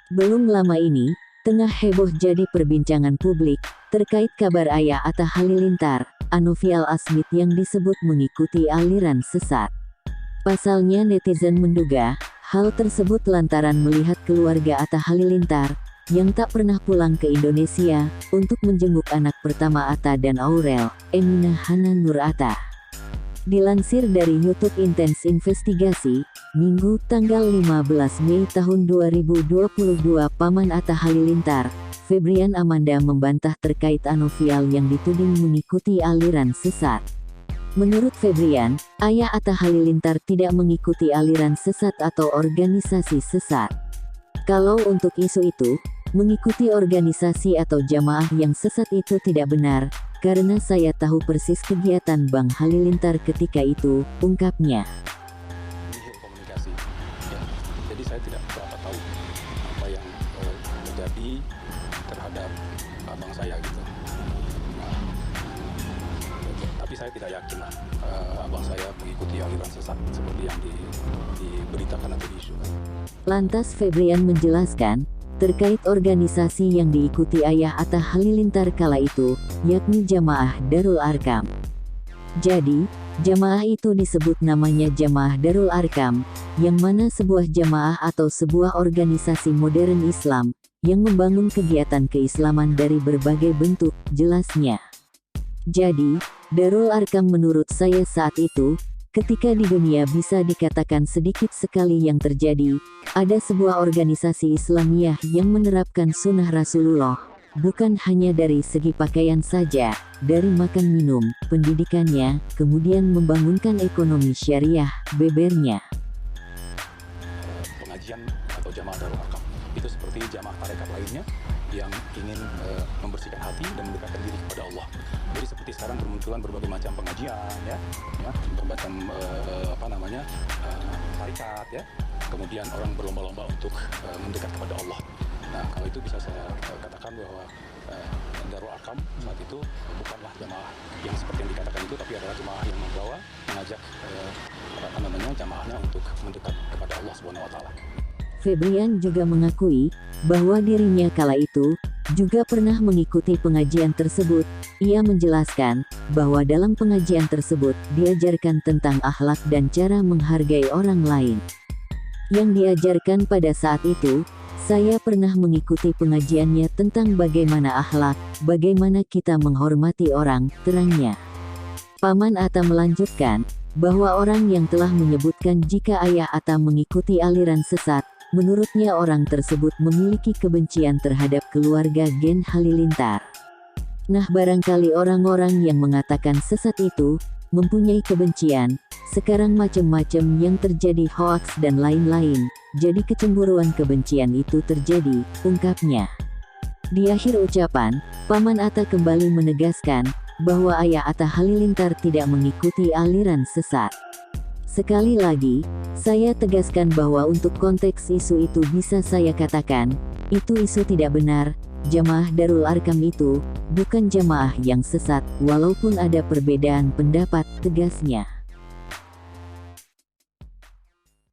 Belum lama ini, tengah heboh jadi perbincangan publik, terkait kabar ayah Atta Halilintar, Anovial Asmit yang disebut mengikuti aliran sesat. Pasalnya netizen menduga, hal tersebut lantaran melihat keluarga Atta Halilintar, yang tak pernah pulang ke Indonesia, untuk menjenguk anak pertama Atta dan Aurel, Emina Hana Nur Atta. Dilansir dari YouTube Intens Investigasi, Minggu tanggal 15 Mei tahun 2022 Paman Atta Halilintar, Febrian Amanda membantah terkait Anovial yang dituding mengikuti aliran sesat. Menurut Febrian, ayah Atta Halilintar tidak mengikuti aliran sesat atau organisasi sesat. Kalau untuk isu itu, mengikuti organisasi atau jamaah yang sesat itu tidak benar, karena saya tahu persis kegiatan Bang Halilintar ketika itu, ungkapnya. Komunikasi, ya. Jadi saya tidak berapa tahu apa yang terjadi terhadap abang saya gitu. Tapi saya tidak yakin lah abang saya mengikuti aliran sesat seperti yang diberitakan atau diisu. Lantas Febrian menjelaskan, terkait organisasi yang diikuti ayah Atta Halilintar kala itu, yakni Jamaah Darul Arkam. Jadi, jamaah itu disebut namanya Jamaah Darul Arkam, yang mana sebuah jamaah atau sebuah organisasi modern Islam, yang membangun kegiatan keislaman dari berbagai bentuk, jelasnya. Jadi, Darul Arkam menurut saya saat itu, ketika di dunia bisa dikatakan sedikit sekali yang terjadi, ada sebuah organisasi Islamiyah yang menerapkan sunnah Rasulullah, bukan hanya dari segi pakaian saja, dari makan minum, pendidikannya, kemudian membangunkan ekonomi syariah, bebernya. Pengajian atau jamaah Darul Arkam itu seperti jamaah tarekat lainnya yang ingin membersihkan hati dan mendekatkan diri kepada Allah. Jadi seperti sekarang bermunculan berbagai macam pengajian, bermacam tarekat, ya. Kemudian orang berlomba-lomba untuk mendekat kepada Allah. Nah, kalau itu bisa saya katakan bahwa Darul Arkam saat itu bukanlah jamaah yang seperti yang dikatakan itu, tapi adalah jamaah yang membawa, mengajak jamaahnya untuk mendekat kepada Allah Subhanahu wa Ta'ala. Febrian juga mengakui bahwa dirinya kala itu juga pernah mengikuti pengajian tersebut. Ia menjelaskan bahwa dalam pengajian tersebut diajarkan tentang akhlak dan cara menghargai orang lain. Yang diajarkan pada saat itu, saya pernah mengikuti pengajiannya tentang bagaimana akhlak, bagaimana kita menghormati orang, terangnya. Paman Atta melanjutkan bahwa orang yang telah menyebutkan jika ayah Atta mengikuti aliran sesat, menurutnya orang tersebut memiliki kebencian terhadap keluarga Gen Halilintar. Nah, barangkali orang-orang yang mengatakan sesat itu mempunyai kebencian, sekarang macam-macam yang terjadi hoaks dan lain-lain, jadi kecemburuan kebencian itu terjadi, ungkapnya. Di akhir ucapan, Paman Atta kembali menegaskan bahwa ayah Atta Halilintar tidak mengikuti aliran sesat. Sekali lagi, saya tegaskan bahwa untuk konteks isu itu bisa saya katakan, itu isu tidak benar, jamaah Darul Arkam itu, bukan jamaah yang sesat, walaupun ada perbedaan pendapat, tegasnya.